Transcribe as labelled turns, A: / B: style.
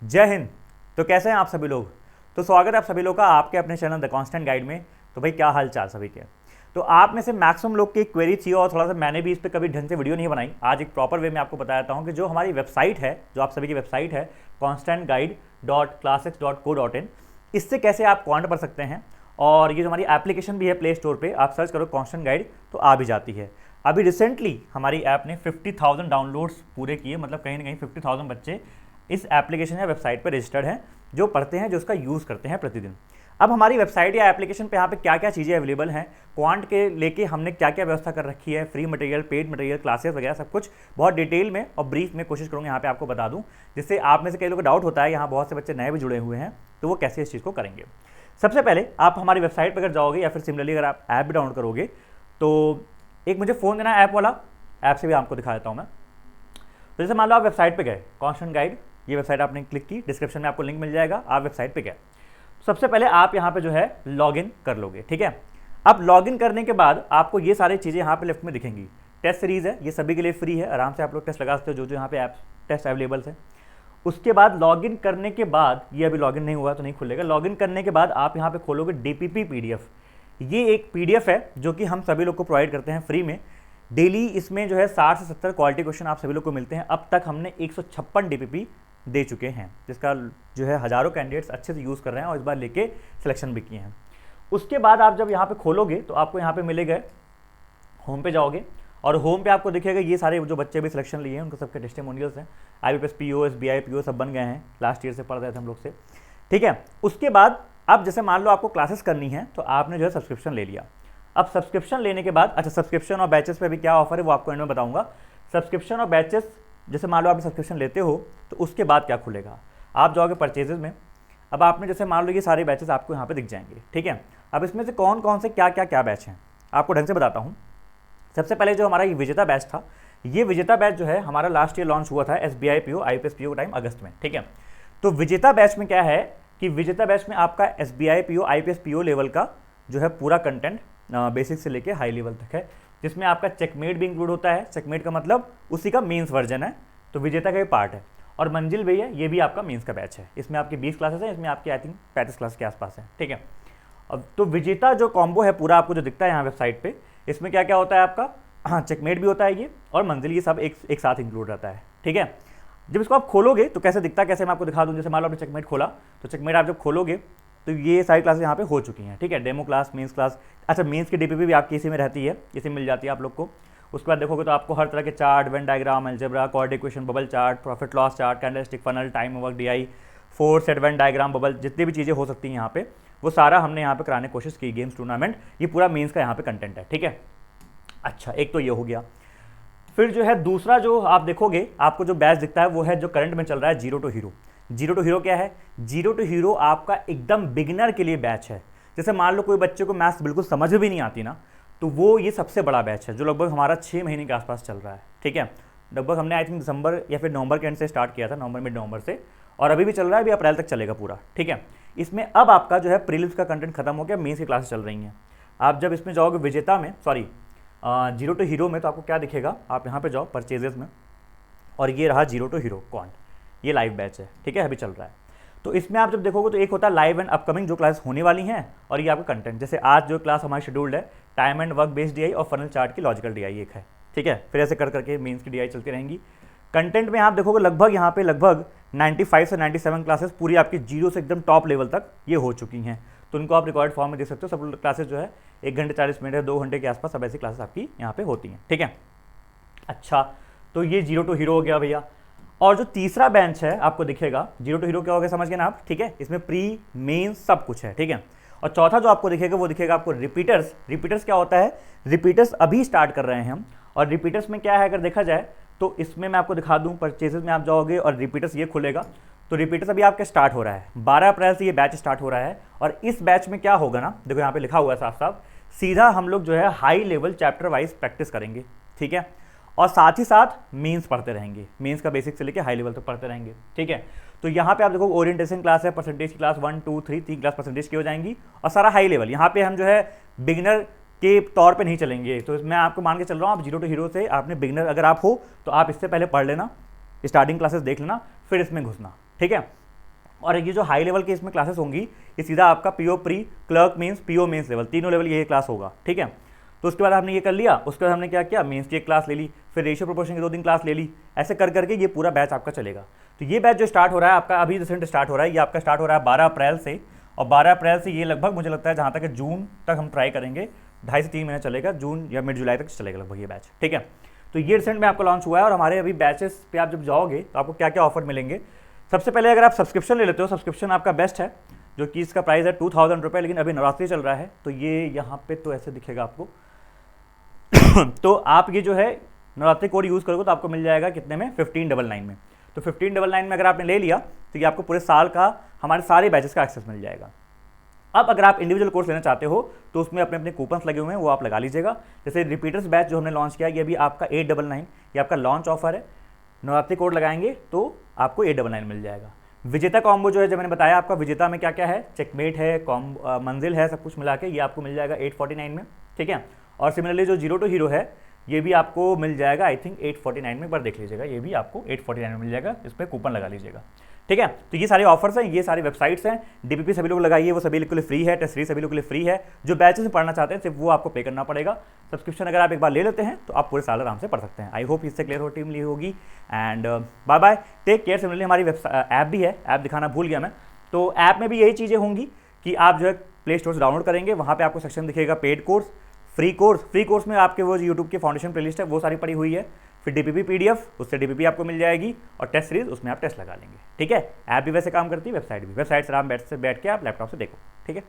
A: जय हिंद। तो कैसे हैं आप सभी लोग। तो स्वागत है आप सभी लोग का आपके अपने चैनल द कांस्टेंट गाइड में। तो भाई क्या हाल चाल सभी के। तो आप में से मैक्सिमम लोग की क्वेरी थी और थोड़ा सा मैंने भी इस पर कभी ढंग से वीडियो नहीं बनाई। आज एक प्रॉपर वे में आपको बताता हूँ कि जो हमारी वेबसाइट है, जो आप सभी की वेबसाइट है constantguide.classix.co.in, इससे कैसे आप क्वांट पढ़ सकते हैं। और ये जो हमारी एप्लीकेशन भी है प्ले स्टोर पे, आप सर्च करो कांस्टेंट गाइड तो आ भी जाती है। अभी रिसेंटली हमारी ऐप ने 50,000 डाउनलोड्स पूरे किए, मतलब कहीं ना कहीं 50,000 बच्चे इस एप्लीकेशन या वेबसाइट पर रजिस्टर्ड हैं, जो पढ़ते हैं, जो उसका यूज़ करते हैं प्रतिदिन। अब हमारी वेबसाइट या एप्लीकेशन पे यहाँ पे क्या क्या चीज़ें अवेलेबल हैं, क्वांट के लेके हमने क्या क्या व्यवस्था कर रखी है, free material, paid material, classes वगैरह सब कुछ बहुत डिटेल में और ब्रीफ में कोशिश करूँगा यहाँ पे आपको बता दूँ, जिससे आप में से कई लोगों को डाउट होता है, यहाँ बहुत से बच्चे नए भी जुड़े हुए हैं, तो वो कैसे इस चीज़ को करेंगे। सबसे पहले आप हमारी वेबसाइट पर अगर जाओगे या फिर सिमिलरली अगर आप ऐप भी डाउनलोड करोगे, तो एक मुझे फ़ोन देना ऐप वाला, ऐप से भी आपको दिखा देता हूँ मैं। तो जैसे मान लो आप वेबसाइट पे गए, कांस्टेंट गाइड, ये वेबसाइट आपने क्लिक की, डिस्क्रिप्शन में आपको लिंक मिल जाएगा, आप वेबसाइट पे गए। सबसे पहले आप यहाँ पे जो है लॉगिन कर लोगे, ठीक है। अब लॉगिन करने के बाद आपको ये सारी चीज़ें यहाँ पे लेफ्ट में दिखेंगी। टेस्ट सीरीज़ है, ये सभी के लिए फ्री है, आराम से आप लोग टेस्ट लगा सकते हो, जो जो यहाँ पे ऐप टेस्ट अवेलेबल है। उसके बाद लॉगिन करने के बाद, ये अभी लॉगिन नहीं हुआ तो नहीं खुलेगा, लॉगिन करने के बाद आप यहाँ पे खोलोगे DPP PDF। ये एक PDF है जो कि हम सभी लोग को प्रोवाइड करते हैं फ्री में। डेली इसमें जो है 60 से 70 क्वालिटी क्वेश्चन आप सभी लोग को मिलते हैं। अब तक हमने 156 DPP दे चुके हैं, जिसका जो है हज़ारों कैंडिडेट्स अच्छे से यूज़ कर रहे हैं और इस बार लेके सिलेक्शन भी किए हैं। उसके बाद आप जब यहाँ पे खोलोगे तो आपको यहाँ पे मिलेगा, होम पे जाओगे और होम पे आपको दिखेगा ये सारे जो बच्चे भी सिलेक्शन लिए हैं उनके सबके टेस्टिमोनियल्स हैं। IBPS PO, SBI PO सब बन गए हैं, लास्ट ईयर से पढ़ रहे थे हम लोग से, ठीक है। उसके बाद अब जैसे मान लो आपको क्लासेस करनी है तो आपने जो है सब्सक्रिप्शन ले लिया। अब सब्सक्रिप्शन लेने के बाद, अच्छा सब्सक्रिप्शन और बैचेस पे भी क्या ऑफर है वो आपको एंड में बताऊंगा। सब्सक्रिप्शन और बैचेस, जैसे मान लो आप सब्सक्रिप्शन लेते हो तो उसके बाद क्या खुलेगा, आप जाओगे परचेजेस में। अब आपने जैसे मान लो ये सारे बैचेस आपको यहाँ पे दिख जाएंगे, ठीक है। अब इसमें से कौन कौन से क्या बैच हैं आपको ढंग से बताता हूँ। सबसे पहले जो हमारा ये विजेता बैच था, ये विजेता बैच जो है हमारा लास्ट ईयर लॉन्च हुआ था SBI PO IBPS PO time अगस्त में, ठीक है। तो विजेता बैच में क्या है कि विजेता बैच में आपका SBI PO IBPS PO level का जो है पूरा कंटेंट बेसिक से लेके हाई लेवल तक है, जिसमें आपका चेकमेट भी इंक्लूड होता है। चेकमेट का मतलब उसी का मेंस वर्जन है, तो विजेता का ये पार्ट है। और मंजिल भैया ये भी आपका मेंस का बैच है, इसमें आपकी 20 क्लासेस हैं, इसमें आपकी आई थिंक 35 क्लास के आसपास है, ठीक है। अब तो विजेता जो कॉम्बो है पूरा आपको जो दिखता है यहाँ वेबसाइट पे, इसमें क्या क्या होता है आपका, हाँ चेकमेट भी होता है ये, और मंजिल, ये सब एक साथ इंक्लूड रहता है, ठीक है। जब इसको आप खोलोगे तो कैसे दिखता है, कैसे मैं आपको दिखा दूँ। जैसे मान लो आपने चेकमेट खोला, तो चेकमेट आप जब खोलोगे तो ये सारी क्लासेस यहाँ पे हो चुकी हैं, ठीक है। डेमो क्लास, मेंस क्लास, अच्छा मेंस की DPP भी आपकी इसी में रहती है, इसी में मिल जाती है आप लोग को। उसके बाद देखोगे तो आपको हर तरह के chart, Venn diagram, algebra, coordinate equation, bubble chart, profit loss chart, candlestick funnel, time work DI, 4 set Venn diagram, bubble, जितनी भी चीज़ें हो सकती हैं यहाँ पे, वो सारा हमने यहाँ पे कराने की कोशिश की। गेम्स टूर्नामेंट, ये पूरा मेंस का यहाँ पे कंटेंट है, ठीक है। अच्छा, एक तो ये हो गया। फिर जो है दूसरा जो आप देखोगे, आपको जो बैच दिखता है वो है जो करंट में चल रहा है, zero to hero. Zero to hero क्या है, जीरो टू हीरो आपका एकदम बिगिनर के लिए बैच है। जैसे मान लो कोई बच्चे को मैथ्स बिल्कुल समझ भी नहीं आती ना, तो वो ये सबसे बड़ा बैच है जो लगभग हमारा 6 महीने के आसपास चल रहा है, ठीक है। लगभग हमने आई थिंक दिसंबर या फिर नवंबर के एंड से स्टार्ट किया था, नवंबर मिड नवंबर से, और अभी भी चल रहा है, अभी अप्रैल तक चलेगा पूरा, ठीक है। इसमें अब आपका जो है प्रीलिम्स का कंटेंट खत्म हो गया, मेंस की क्लासेस चल रही हैं। आप जब इसमें जाओगे विजेता में, सॉरी जीरो टू हीरो में, तो आपको क्या दिखेगा, आप यहाँ पे जाओ परचेजेस में, और ये रहा जीरो टू हीरो क्वांट, ये लाइव बैच है, ठीक है, अभी चल रहा है। तो इसमें आप जब देखोगे तो एक होता है लाइव एंड अपकमिंग जो क्लास होने वाली हैं, और ये आपका कंटेंट। जैसे आज जो क्लास हमारी शेड्यूल्ड है, time and work based DI और फनल चार्ट की लॉजिकल DI एक है, ठीक है। फिर ऐसे कर करके मेंस की DI चलती रहेंगी। कंटेंट में आप देखोगे लगभग यहाँ पे लगभग 95 से 97 क्लासेस पूरी आपकी जीरो से एकदम टॉप लेवल तक ये हो चुकी हैं। तो उनको आप रिकॉर्ड फॉर्म में देख सकते हो। सब क्लासेस जो है 1 घंटे 40 मिनट है, 2 घंटे के आसपास सब ऐसी क्लासेस आपकी यहाँ पे होती हैं, ठीक है। अच्छा, तो ये जीरो टू हीरो हो गया भैया। और जो तीसरा बेंच है आपको दिखेगा, जीरो टू हीरो क्या हो गया समझ गए ना आप, ठीक है। इसमें प्री मेन सब कुछ है, ठीक है। और चौथा जो आपको दिखेगा वो दिखेगा आपको रिपीटर्स। रिपीटर्स क्या होता है, रिपीटर्स अभी स्टार्ट कर रहे हैं हम, और रिपीटर्स में क्या है अगर देखा जाए तो इसमें मैं आपको दिखा दूं, परचेजेस में आप जाओगे और रिपीटर्स ये खुलेगा, तो रिपीटर्स अभी आपका स्टार्ट हो रहा है, 12 अप्रैल से ये बैच स्टार्ट हो रहा है। और इस बैच में क्या होगा ना, देखो यहाँ पे लिखा हुआ है साफ साफ, सीधा हम लोग जो है high level chapter wise practice करेंगे, ठीक है। और साथ ही साथ मेंस पढ़ते रहेंगे, मेंस का बेसिक से लेके हाई लेवल तक पढ़ते रहेंगे, ठीक है। तो यहाँ पे आप देखो ओरिएंटेशन क्लास है, परसेंटेज की क्लास 1 2 3 3 क्लास परसेंटेज की हो जाएंगी, और सारा हाई लेवल। यहाँ पे हम जो है बिगिनर के तौर पे नहीं चलेंगे। तो मैं आपको मान के चल रहा हूँ, आप जीरो टू हीरो से आपने बिगिनर अगर आप हो तो आप इससे पहले पढ़ लेना, स्टार्टिंग क्लासेस देख लेना, फिर इसमें घुसना, ठीक है। और ये जो हाई लेवल के इसमें क्लासेस होंगी ये सीधा आपका PO pre, clerk mains, PO mains level, तीनों लेवल ये क्लास होगा, ठीक है। तो उसके बाद हमने ये कर लिया, उसके बाद हमने क्या किया, मेंस की एक क्लास ले ली, फिर रेशियो प्रोपोर्शन की 2 दिन क्लास ले ली, ऐसे कर करके ये पूरा बैच आपका चलेगा। तो ये बैच जो स्टार्ट हो रहा है आपका, अभी रिसेंट स्टार्ट हो रहा है, ये आपका स्टार्ट हो रहा है 12 अप्रैल से, और 12 अप्रैल से ये लगभग मुझे लगता है जहाँ तक जून तक हम ट्राई करेंगे, 2.5 से 3 महीने चलेगा, जून या मिड जुलाई तक चलेगा लगभग ये बैच, ठीक है। तो ये रिसेंट में आपको लॉन्च हुआ है, और हमारे अभी बैचेस पे आप जब जाओगे तो आपको क्या क्या ऑफर मिलेंगे। सबसे पहले अगर आप सब्सक्रिप्शन ले लेते हो, सब्सक्रिप्शन आपका बेस्ट है, जो कि इसका प्राइस है 2000 रुपये, लेकिन अभी नवरात्रि चल रहा है तो ये यहाँ पे तो ऐसे दिखेगा आपको तो आप ये जो है नवरात्रि कोड यूज़ करोगे तो आपको मिल जाएगा कितने में, 1599 में। तो 1599 में अगर आपने ले लिया तो ये आपको पूरे साल का हमारे सारे बैचेस का एक्सेस मिल जाएगा। अब अगर आप इंडिविजुअल कोर्स लेना चाहते हो तो उसमें अपने अपने कूपन्स लगे हुए हैं, वो आप लगा लीजिएगा। जैसे रिपीटर्स बैच जो हमने लॉन्च किया, ये भी आपका 899, ये आपका लॉन्च ऑफर है, नवरात्रि कोड लगाएंगे तो आपको 899 मिल जाएगा। विजेता कॉम्बो जो है, जब मैंने बताया आपका विजेता में क्या क्या है, चेकमेट है, मंजिल है, सब कुछ मिला के ये आपको मिल जाएगा 849 में, ठीक है। और सिमिलरली जो जीरो टू हीरो है ये भी आपको मिल जाएगा आई थिंक 849 में, एक बार देख लीजिएगा, ये भी आपको 849 में मिल जाएगा, इस पर कूपन लगा लीजिएगा, ठीक है। तो ये सारे ऑफर्स हैं, ये सारी वेबसाइट्स हैं, डीपीपी सभी लोग लगाइए, वो सभी लोग के लिए फ्री है, टेस्ट सीरीज सभी लोग के लिए फ्री है। जो बैचेस में पढ़ना चाहते हैं सिर्फ वो आपको पे करना पड़ेगा। सब्सक्रिप्शन अगर आप एक बार ले लेते हैं तो आप पूरे साल आराम से पढ़ सकते हैं। आई होप इससे क्लियर टीम ली होगी, and bye bye, take care. Similarly हमारी ऐप भी है, ऐप दिखाना भूल गया मैं, तो ऐप में भी यही चीज़ें होंगी कि आप जो है प्ले स्टोर से डाउनलोड करेंगे, वहाँ पर आपको सेक्शन दिखेगा पेड कोर्स, फ्री कोर्स में आपके वो यूट्यूब की फाउंडेशन प्लेलिस्ट है वो सारी पड़ी हुई है, फिर डीपीपी पीडीएफ, उससे डीपीपी आपको मिल जाएगी, और टेस्ट सीरीज उसमें आप टेस्ट लगा लेंगे, ठीक है। ऐप भी वैसे काम करती है, वेबसाइट भी, वेबसाइट से आप बैठ के आप लैपटॉप से देखो, ठीक है।